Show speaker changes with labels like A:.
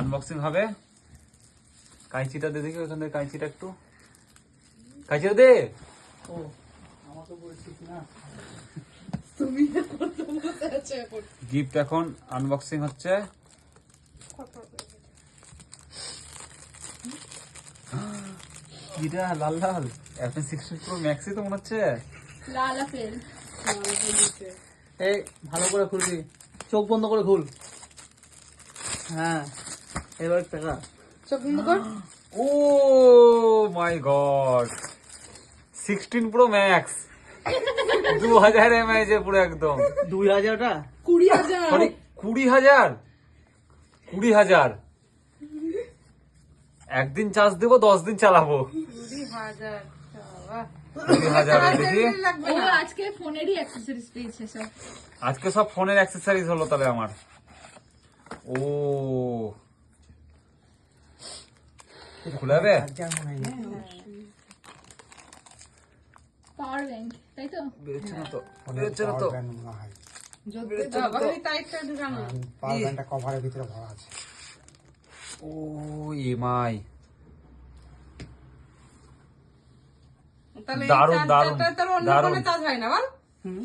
A: Unboxing হবে। কাঁচিটা দে দেখি, ওখান থেকে কাঁচিটা একটু, কাঁচিটা দে।
B: ও আমাকে বলছিস না,
C: তুমি কত বসে আছো এখন?
A: গিফট এখন আনবক্সিং হচ্ছে। এটা লাল লাল iPhone 16 Pro Max তো মনে হচ্ছে।
C: লাল আপেল।
B: এই ভালো করে খুলবি, চোখ বন্ধ করে খুল। হ্যাঁ এবার টাকা।
C: চোখ বন্ধ কর।
A: ও মাই গড, 16 Pro Max 2000 mAh পুরো একদম।
B: 2000টা
C: 20,000।
A: সরি 20,000, 20,000। একদিন চার্জ দেবো, 10 দিন চালাবো।
C: 20,000
A: 20,000 দেখি।
C: ও আজকে ফোনেরই অ্যাকসেসরিজ পেয়েছে সব।
A: আজকে সব ফোনের অ্যাক্সেসরিজ হলো তাহলে আমার। ও খুলে যাবে?
C: পাওয়ার ব্যাংক, তাই তো?
A: বেরোচ্ছে না তো, বেরোচ্ছে না তো।
D: পাওয়ার ব্যাংকটা কভারের ভিতরে ভরা আছে।
A: ও এমআই, দারুন দারুন দারুন।
B: হুম